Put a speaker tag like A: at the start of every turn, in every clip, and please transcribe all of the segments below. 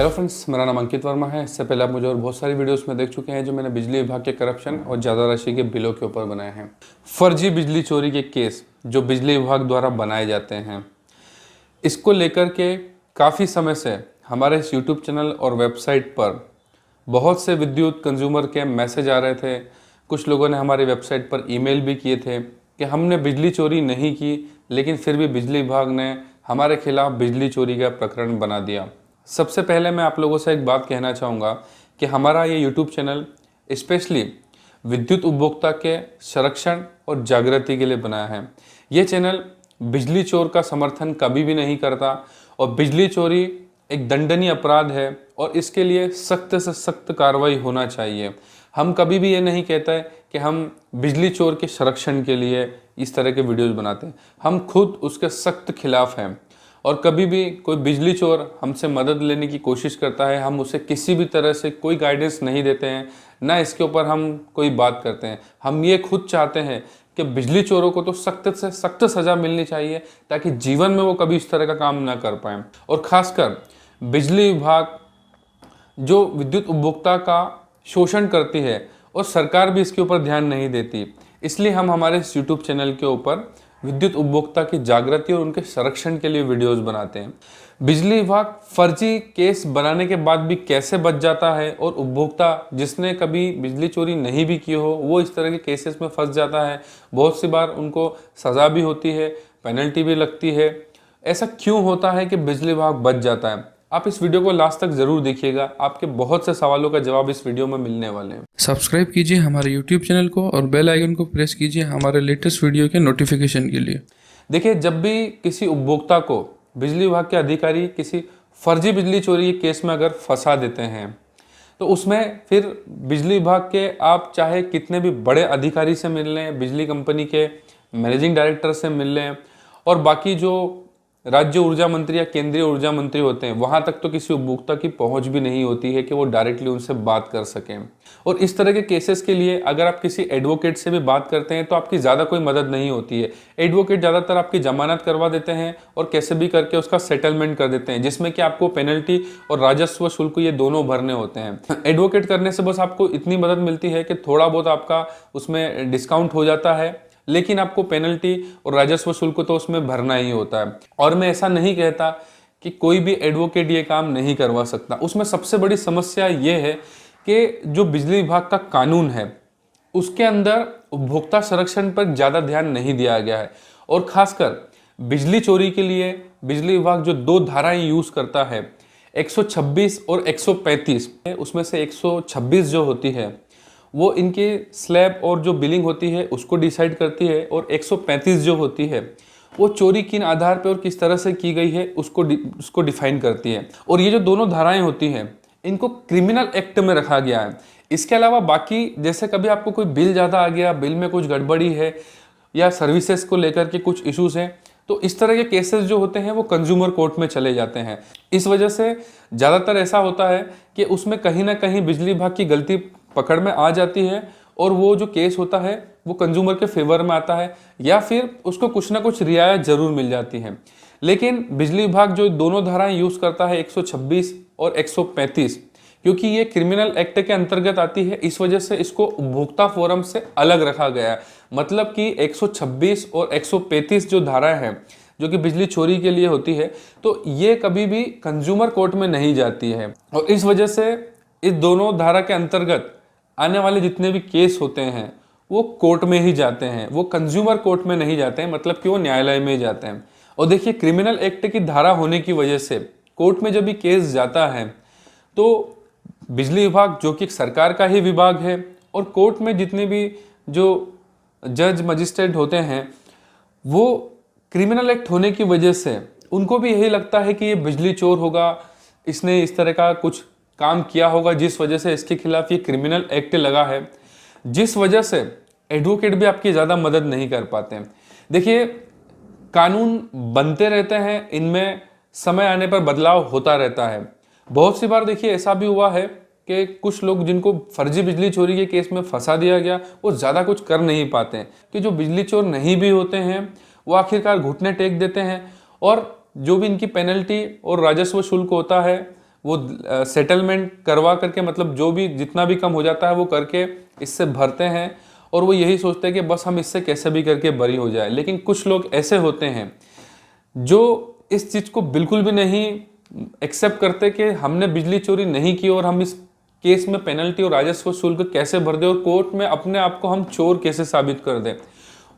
A: Hello friends, मेरा नाम अंकित वर्मा है। इससे पहले आप मुझे और बहुत सारी वीडियोस में देख चुके हैं जो मैंने बिजली विभाग के करप्शन और ज़्यादा राशि के बिलों के ऊपर बनाए हैं। फर्जी बिजली चोरी के केस जो बिजली विभाग द्वारा बनाए जाते हैं, इसको लेकर के काफ़ी समय से हमारे इस यूट्यूब चैनल और वेबसाइट पर बहुत से विद्युत कंज्यूमर के मैसेज आ रहे थे। कुछ लोगों ने हमारी वेबसाइट पर ईमेल भी किए थे कि हमने बिजली चोरी नहीं की, लेकिन फिर भी बिजली विभाग ने हमारे खिलाफ बिजली चोरी का प्रकरण बना दिया। सबसे पहले मैं आप लोगों से एक बात कहना चाहूँगा कि हमारा ये यूट्यूब चैनल स्पेशली विद्युत उपभोक्ता के संरक्षण और जागृति के लिए बना है। ये चैनल बिजली चोर का समर्थन कभी भी नहीं करता और बिजली चोरी एक दंडनीय अपराध है और इसके लिए सख्त से सख्त कार्रवाई होना चाहिए। हम कभी भी ये नहीं कहते कि हम बिजली चोर के संरक्षण के लिए इस तरह के वीडियोज़ बनाते हैं। हम खुद उसके सख्त खिलाफ हैं और कभी भी कोई बिजली चोर हमसे मदद लेने की कोशिश करता है, हम उसे किसी भी तरह से कोई गाइडेंस नहीं देते हैं, ना इसके ऊपर हम कोई बात करते हैं। हम ये खुद चाहते हैं कि बिजली चोरों को तो सख्त से सख्त सज़ा मिलनी चाहिए ताकि जीवन में वो कभी इस तरह का काम ना कर पाएँ। और ख़ासकर बिजली विभाग जो विद्युत उपभोक्ता का शोषण करती है और सरकार भी इसके ऊपर ध्यान नहीं देती, इसलिए हम हमारे इस यूट्यूब चैनल के ऊपर विद्युत उपभोक्ता की जागृति और उनके संरक्षण के लिए वीडियोस बनाते हैं। बिजली विभाग फर्जी केस बनाने के बाद भी कैसे बच जाता है और उपभोक्ता जिसने कभी बिजली चोरी नहीं भी की हो वो इस तरह के केसेस में फंस जाता है। बहुत सी बार उनको सज़ा भी होती है, पेनल्टी भी लगती है। ऐसा क्यों होता है कि बिजली विभाग बच जाता है? आप इस वीडियो को लास्ट तक जरूर देखिएगा, आपके बहुत से सवालों का जवाब इस वीडियो में मिलने वाले हैं।
B: सब्सक्राइब कीजिए हमारे यूट्यूब चैनल को और बेल आइकन को प्रेस कीजिए हमारे लेटेस्ट वीडियो के नोटिफिकेशन के लिए।
A: देखिए, जब भी किसी उपभोक्ता को बिजली विभाग के अधिकारी किसी फर्जी बिजली चोरी के केस में अगर फंसा देते हैं तो उसमें फिर बिजली विभाग के आप चाहे कितने भी बड़े अधिकारी से मिल लें, बिजली कंपनी के मैनेजिंग डायरेक्टर से मिल लें और बाकी जो राज्य ऊर्जा मंत्री या केंद्रीय ऊर्जा मंत्री होते हैं, वहां तक तो किसी उपभोक्ता की पहुंच भी नहीं होती है कि वो डायरेक्टली उनसे बात कर सकें। और इस तरह के केसेस के लिए अगर आप किसी एडवोकेट से भी बात करते हैं तो आपकी ज़्यादा कोई मदद नहीं होती है। एडवोकेट ज़्यादातर आपकी जमानत करवा देते हैं और कैसे भी करके उसका सेटलमेंट कर देते हैं, जिसमें कि आपको पेनल्टी और राजस्व शुल्क ये दोनों भरने होते हैं। एडवोकेट करने से बस आपको इतनी मदद मिलती है कि थोड़ा बहुत आपका उसमें डिस्काउंट हो जाता है, लेकिन आपको पेनल्टी और राजस्व शुल्क तो उसमें भरना ही होता है। और मैं ऐसा नहीं कहता कि कोई भी एडवोकेट ये काम नहीं करवा सकता। उसमें सबसे बड़ी समस्या ये है कि जो बिजली विभाग का कानून है उसके अंदर उपभोक्ता संरक्षण पर ज़्यादा ध्यान नहीं दिया गया है। और खासकर बिजली चोरी के लिए बिजली विभाग जो दो धाराएं यूज़ करता है, 126 और 135, उसमें से 126 जो होती है वो इनके स्लैब और जो बिलिंग होती है उसको डिसाइड करती है और 135 जो होती है वो चोरी किन आधार पर और किस तरह से की गई है उसको डिफाइन करती है। और ये जो दोनों धाराएं होती हैं इनको क्रिमिनल एक्ट में रखा गया है। इसके अलावा बाकी जैसे कभी आपको कोई बिल ज़्यादा आ गया, बिल में कुछ गड़बड़ी है या सर्विसेज को लेकर के कुछ इश्यूज हैं, तो इस तरह के केसेस जो होते हैं वो कंज्यूमर कोर्ट में चले जाते हैं। इस वजह से ज़्यादातर ऐसा होता है कि उसमें कहीं ना कहीं बिजली विभाग की गलती पकड़ में आ जाती है और वो जो केस होता है वो कंज्यूमर के फेवर में आता है या फिर उसको कुछ ना कुछ रियायत जरूर मिल जाती है। लेकिन बिजली विभाग जो दोनों धाराएं यूज़ करता है 126 और 135, क्योंकि ये क्रिमिनल एक्ट के अंतर्गत आती है, इस वजह से इसको उपभोक्ता फोरम से अलग रखा गया है। मतलब कि 126 और 135 जो धाराएं हैं जो कि बिजली चोरी के लिए होती है, तो ये कभी भी कंज्यूमर कोर्ट में नहीं जाती है। और इस वजह से इस दोनों धारा के अंतर्गत आने वाले जितने भी केस होते हैं वो कोर्ट में ही जाते हैं, वो कंज्यूमर कोर्ट में नहीं जाते हैं, मतलब कि वो न्यायालय में ही जाते हैं। और देखिए, क्रिमिनल एक्ट की धारा होने की वजह से कोर्ट में जब भी केस जाता है तो बिजली विभाग जो कि सरकार का ही विभाग है और कोर्ट में जितने भी जो जज मजिस्ट्रेट होते हैं वो क्रिमिनल एक्ट होने की वजह से उनको भी यही लगता है कि ये बिजली चोर होगा, इसने इस तरह का कुछ काम किया होगा जिस वजह से इसके खिलाफ ये क्रिमिनल एक्ट लगा है, जिस वजह से एडवोकेट भी आपकी ज़्यादा मदद नहीं कर पाते हैं। देखिए, कानून बनते रहते हैं, इनमें समय आने पर बदलाव होता रहता है। बहुत सी बार देखिए ऐसा भी हुआ है कि कुछ लोग जिनको फर्जी बिजली चोरी के केस में फंसा दिया गया वो ज़्यादा कुछ कर नहीं पाते हैं, कि जो बिजली चोर नहीं भी होते हैं वो आखिरकार घुटने टेक देते हैं और जो भी इनकी पेनल्टी और राजस्व शुल्क होता है वो सेटलमेंट करवा करके, मतलब जो भी जितना भी कम हो जाता है वो करके इससे भरते हैं, और वो यही सोचते हैं कि बस हम इससे कैसे भी करके बरी हो जाए। लेकिन कुछ लोग ऐसे होते हैं जो इस चीज़ को बिल्कुल भी नहीं एक्सेप्ट करते कि हमने बिजली चोरी नहीं की और हम इस केस में पेनल्टी और राजस्व शुल्क कैसे भर दें और कोर्ट में अपने आप को हम चोर कैसे साबित कर दें।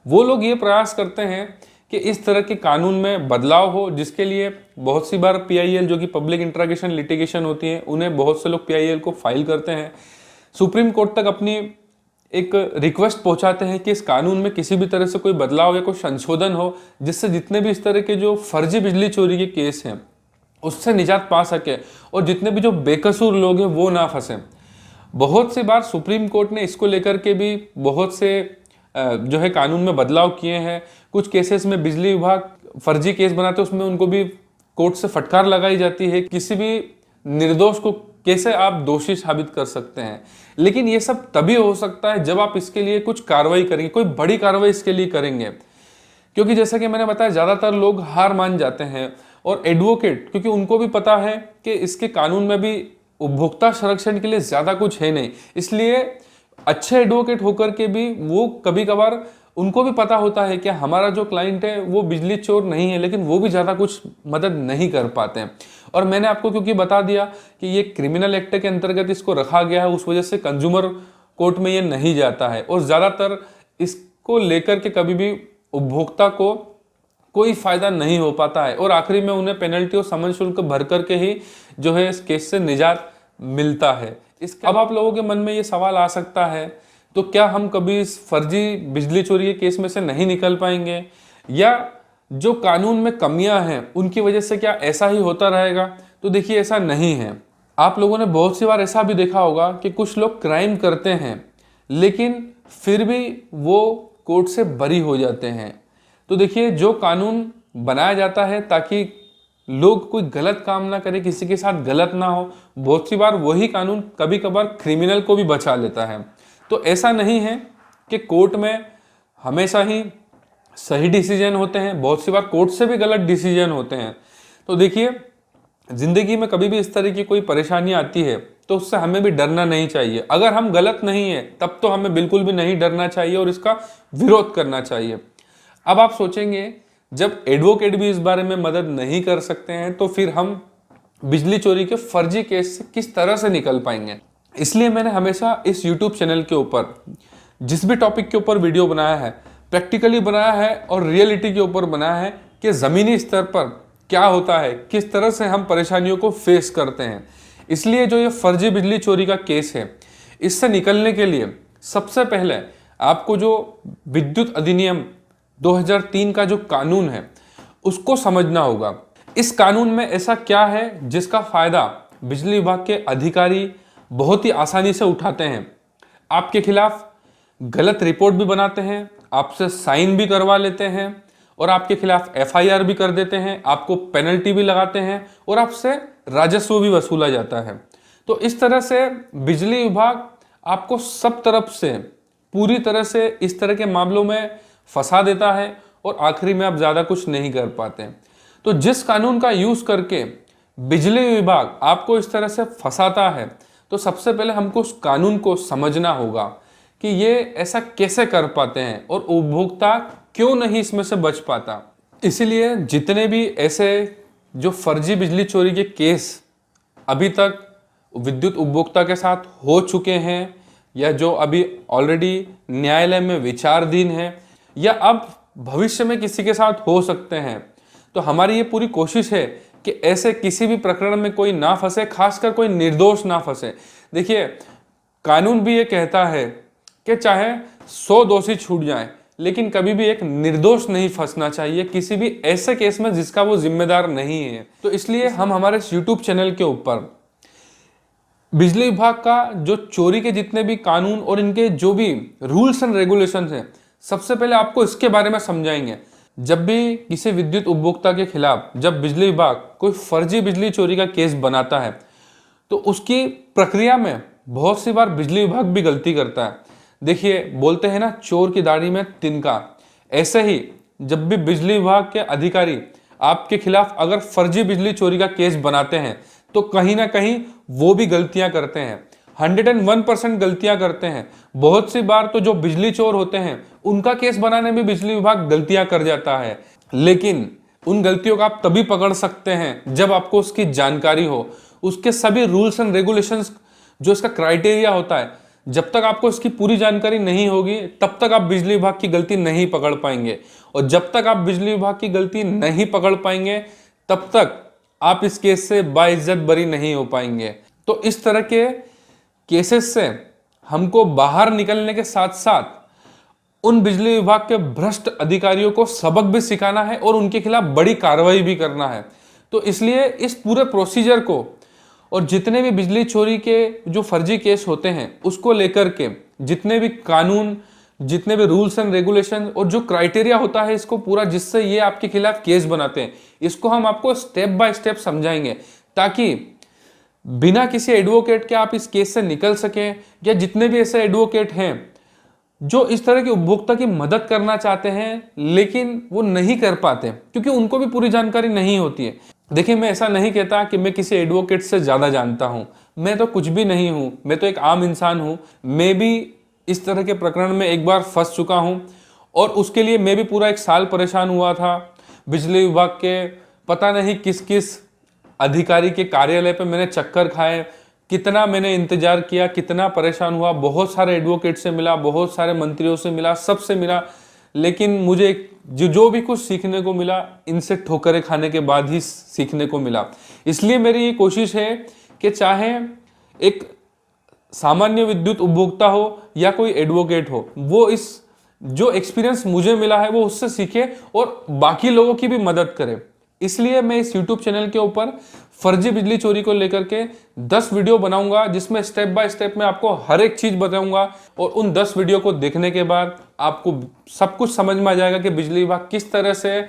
A: वो लोग ये प्रयास करते हैं कि इस तरह के कानून में बदलाव हो, जिसके लिए बहुत सी बार PIL जो कि पब्लिक इंट्रागेशन लिटिगेशन होती है, उन्हें बहुत से लोग PIL को फाइल करते हैं, सुप्रीम कोर्ट तक अपनी एक रिक्वेस्ट पहुंचाते हैं कि इस कानून में किसी भी तरह से कोई बदलाव या कोई संशोधन हो, जिससे जितने भी इस तरह के जो फर्जी बिजली चोरी के केस हैं उससे निजात पा सके और जितने भी जो बेकसूर लोग हैं वो ना फंसे। बहुत सी बार सुप्रीम कोर्ट ने इसको लेकर के भी बहुत से जो है कानून में बदलाव किए हैं। कुछ केसेस में बिजली विभाग फर्जी केस बनाते हैं, उसमें उनको भी कोर्ट से फटकार लगाई जाती है, किसी भी निर्दोष को कैसे आप दोषी साबित कर सकते हैं। लेकिन ये सब तभी हो सकता है जब आप इसके लिए कुछ कार्रवाई करेंगे, कोई बड़ी कार्रवाई इसके लिए करेंगे। क्योंकि जैसा कि मैंने बताया, ज़्यादातर लोग हार मान जाते हैं, और एडवोकेट, क्योंकि उनको भी पता है कि इसके कानून में भी उपभोक्ता संरक्षण के लिए ज़्यादा कुछ है नहीं, इसलिए अच्छे एडवोकेट होकर के भी वो कभी कभार उनको भी पता होता है कि हमारा जो क्लाइंट है वो बिजली चोर नहीं है, लेकिन वो भी ज़्यादा कुछ मदद नहीं कर पाते हैं। और मैंने आपको क्योंकि बता दिया कि ये क्रिमिनल एक्ट के अंतर्गत इसको रखा गया है, उस वजह से कंज्यूमर कोर्ट में ये नहीं जाता है, और ज़्यादातर इसको लेकर के कभी भी उपभोक्ता को कोई फायदा नहीं हो पाता है, और आखिरी में उन्हें पेनल्टी और समन शुल्क भर करके ही जो है इस केस से निजात मिलता है। अब आप लोगों के मन में ये सवाल आ सकता है, तो क्या हम कभी इस फर्जी बिजली चोरी के केस में से नहीं निकल पाएंगे, या जो कानून में कमियां हैं उनकी वजह से क्या ऐसा ही होता रहेगा? तो देखिए, ऐसा नहीं है। आप लोगों ने बहुत सी बार ऐसा भी देखा होगा कि कुछ लोग क्राइम करते हैं लेकिन फिर भी वो कोर्ट से बरी हो जाते हैं। तो देखिए, जो कानून बनाया जाता है ताकि लोग कोई गलत काम ना करे, किसी के साथ गलत ना हो, बहुत सी बार वही कानून कभी कभार क्रिमिनल को भी बचा लेता है। तो ऐसा नहीं है कि कोर्ट में हमेशा ही सही डिसीजन होते हैं, बहुत सी बार कोर्ट से भी गलत डिसीजन होते हैं। तो देखिए, जिंदगी में कभी भी इस तरह की कोई परेशानी आती है तो उससे हमें भी डरना नहीं चाहिए। अगर हम गलत नहीं है तब तो हमें बिल्कुल भी नहीं डरना चाहिए और इसका विरोध करना चाहिए। अब आप सोचेंगे, जब एडवोकेट भी इस बारे में मदद नहीं कर सकते हैं तो फिर हम बिजली चोरी के फर्जी केस से किस तरह से निकल पाएंगे? इसलिए मैंने हमेशा इस YouTube चैनल के ऊपर जिस भी टॉपिक के ऊपर वीडियो बनाया है, प्रैक्टिकली बनाया है और रियलिटी के ऊपर बनाया है कि ज़मीनी स्तर पर क्या होता है, किस तरह से हम परेशानियों को फेस करते हैं। इसलिए जो ये फर्जी बिजली चोरी का केस है, इससे निकलने के लिए सबसे पहले आपको जो विद्युत अधिनियम 2003 का जो कानून है उसको समझना होगा। इस कानून में ऐसा क्या है जिसका फायदा बिजली विभाग के अधिकारी बहुत ही आसानी से उठाते हैं, आपके खिलाफ गलत रिपोर्ट भी बनाते हैं, आपसे साइन भी करवा लेते हैं और आपके खिलाफ FIR भी कर देते हैं, आपको पेनल्टी भी लगाते हैं और आपसे राजस्व भी वसूला जाता है। तो इस तरह से बिजली विभाग आपको सब तरफ से पूरी तरह से इस तरह के मामलों में फंसा देता है और आखिरी में आप ज़्यादा कुछ नहीं कर पाते। तो जिस कानून का यूज़ करके बिजली विभाग आपको इस तरह से फंसाता है, तो सबसे पहले हमको उस कानून को समझना होगा कि ये ऐसा कैसे कर पाते हैं और उपभोक्ता क्यों नहीं इसमें से बच पाता। इसीलिए जितने भी ऐसे जो फर्जी बिजली चोरी के केस अभी तक विद्युत उपभोक्ता के साथ हो चुके हैं या जो अभी ऑलरेडी न्यायालय में विचाराधीन है या अब भविष्य में किसी के साथ हो सकते हैं, तो हमारी ये पूरी कोशिश है कि ऐसे किसी भी प्रकरण में कोई ना फंसे, खासकर कोई निर्दोष ना फंसे। देखिए, कानून भी ये कहता है कि चाहे 100 दोषी छूट जाएं, लेकिन कभी भी एक निर्दोष नहीं फंसना चाहिए किसी भी ऐसे केस में जिसका वो जिम्मेदार नहीं है। तो इसलिए हम हमारे YouTube चैनल के ऊपर बिजली विभाग का जो चोरी के जितने भी कानून और इनके जो भी रूल्स एंड रेगुलेशंस हैं, सबसे पहले आपको इसके बारे में समझाएंगे। जब भी किसी विद्युत उपभोक्ता के खिलाफ जब बिजली विभाग कोई फर्जी बिजली चोरी का केस बनाता है तो उसकी प्रक्रिया में बहुत सी बार बिजली विभाग भी गलती करता है। देखिए, बोलते हैं ना, चोर की दाढ़ी में तिनका। ऐसे ही जब भी बिजली विभाग के अधिकारी आपके खिलाफ अगर फर्जी बिजली चोरी का केस बनाते हैं तो कहीं ना कहीं वो भी गलतियां करते हैं, 101% गलतियां करते हैं। बहुत सी बार तो जो बिजली चोर होते हैं उनका केस बनाने में बिजली विभाग गलतियां कर जाता है, लेकिन उन गलतियों को आप तभी पकड़ सकते हैं जब आपको उसकी जानकारी हो, उसके सभी रूल्स एंड रेगुलेशंस, जो इसका क्राइटेरिया होता है, जब तक आपको इसकी पूरी जानकारी नहीं होगी तब तक आप बिजली विभाग की गलती नहीं पकड़ पाएंगे। और जब तक आप बिजली विभाग की गलती नहीं पकड़ पाएंगे तब तक आप इस केस से बाइज्जत बरी नहीं हो पाएंगे। तो इस तरह के केसेस से हमको बाहर निकलने के साथ साथ उन बिजली विभाग के भ्रष्ट अधिकारियों को सबक भी सिखाना है और उनके खिलाफ बड़ी कार्रवाई भी करना है। तो इसलिए इस पूरे प्रोसीजर को और जितने भी बिजली चोरी के जो फर्जी केस होते हैं उसको लेकर के जितने भी कानून, जितने भी रूल्स एंड रेगुलेशन और जो क्राइटेरिया होता है इसको पूरा, जिससे ये आपके खिलाफ केस बनाते हैं, इसको हम आपको स्टेप बाय स्टेप समझाएंगे ताकि बिना किसी एडवोकेट के आप इस केस से निकल सकें। या जितने भी ऐसे एडवोकेट हैं जो इस तरह के उपभोक्ता की मदद करना चाहते हैं लेकिन वो नहीं कर पाते क्योंकि उनको भी पूरी जानकारी नहीं होती है। देखिए, मैं ऐसा नहीं कहता कि मैं किसी एडवोकेट से ज़्यादा जानता हूँ, मैं तो कुछ भी नहीं हूँ, मैं तो एक आम इंसान हूँ। मैं भी इस तरह के प्रकरण में एक बार फंस चुका हूँ और उसके लिए मैं भी पूरा 1 साल परेशान हुआ था। बिजली विभाग के पता नहीं किस किस अधिकारी के कार्यालय पे मैंने चक्कर खाए, कितना मैंने इंतजार किया, कितना परेशान हुआ, बहुत सारे एडवोकेट से मिला, बहुत सारे मंत्रियों से मिला, सबसे मिला, लेकिन मुझे जो भी कुछ सीखने को मिला इनसे ठोकरें खाने के बाद ही सीखने को मिला। इसलिए मेरी ये कोशिश है कि चाहे एक सामान्य विद्युत उपभोक्ता हो या कोई एडवोकेट हो, वो इस जो एक्सपीरियंस मुझे मिला है वो उससे सीखे और बाकी लोगों की भी मदद करे। इसलिए मैं इस YouTube चैनल के ऊपर फर्जी बिजली चोरी को लेकर के 10 वीडियो बनाऊंगा जिसमें स्टेप बाय स्टेप मैं आपको हर एक चीज बताऊंगा और उन 10 वीडियो को देखने के बाद आपको सब कुछ समझ में आ जाएगा कि बिजली विभाग किस तरह से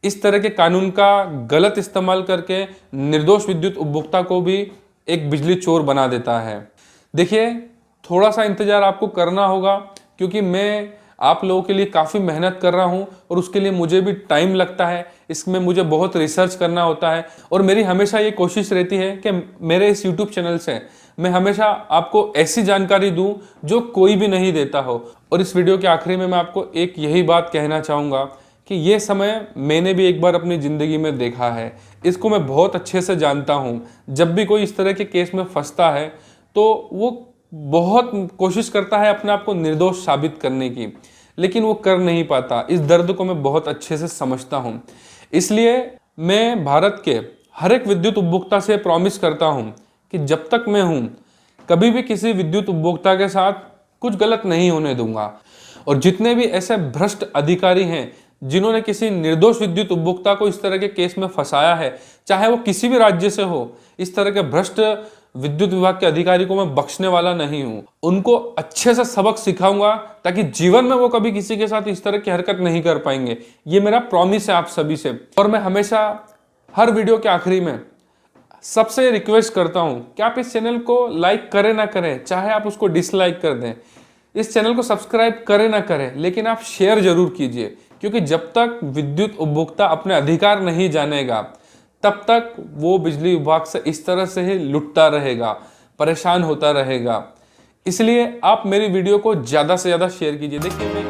A: इस तरह के कानून का गलत इस्तेमाल करके निर्दोष विद्युत उपभोक्ता को भी एक बिजली चोर बना देता है। देखिए, थोड़ा सा इंतजार आपको करना होगा क्योंकि मैं आप लोगों के लिए काफ़ी मेहनत कर रहा हूं और उसके लिए मुझे भी टाइम लगता है, इसमें मुझे बहुत रिसर्च करना होता है और मेरी हमेशा ये कोशिश रहती है कि मेरे इस YouTube चैनल से मैं हमेशा आपको ऐसी जानकारी दूं जो कोई भी नहीं देता हो। और इस वीडियो के आखिरी में मैं आपको एक यही बात कहना चाहूँगा कि ये समय मैंने भी एक बार अपनी ज़िंदगी में देखा है, इसको मैं बहुत अच्छे से जानता हूँ। जब भी कोई इस तरह के केस में फंसता है तो वो बहुत कोशिश करता है अपने आप को निर्दोष साबित करने की, लेकिन वो कर नहीं पाता। इस दर्द को मैं बहुत अच्छे से समझता हूँ। इसलिए मैं भारत के हर एक विद्युत उपभोक्ता से प्रॉमिस करता हूँ कि जब तक मैं हूँ कभी भी किसी विद्युत उपभोक्ता के साथ कुछ गलत नहीं होने दूंगा। और जितने भी ऐसे भ्रष्ट अधिकारी हैं जिन्होंने किसी निर्दोष विद्युत उपभोक्ता को इस तरह के केस में फंसाया है, चाहे वो किसी भी राज्य से हो, इस तरह के भ्रष्ट विद्युत विभाग के अधिकारी को मैं बख्शने वाला नहीं हूं। उनको अच्छे से सबक सिखाऊंगा ताकि जीवन में वो कभी किसी के साथ इस तरह की हरकत नहीं कर पाएंगे। ये मेरा प्रॉमिस है आप सभी से। और मैं हमेशा हर वीडियो के आखिरी में सबसे रिक्वेस्ट करता हूं कि आप इस चैनल को लाइक करें ना करें, चाहे आप उसको डिसलाइक कर दें, इस चैनल को सब्सक्राइब करें ना करें, लेकिन आप शेयर जरूर कीजिए, क्योंकि जब तक विद्युत उपभोक्ता अपने अधिकार नहीं जानेगा तब तक वो बिजली विभाग से इस तरह से ही लुटता रहेगा, परेशान होता रहेगा। इसलिए आप मेरी वीडियो को ज़्यादा से ज़्यादा शेयर कीजिए। देखिए, मैं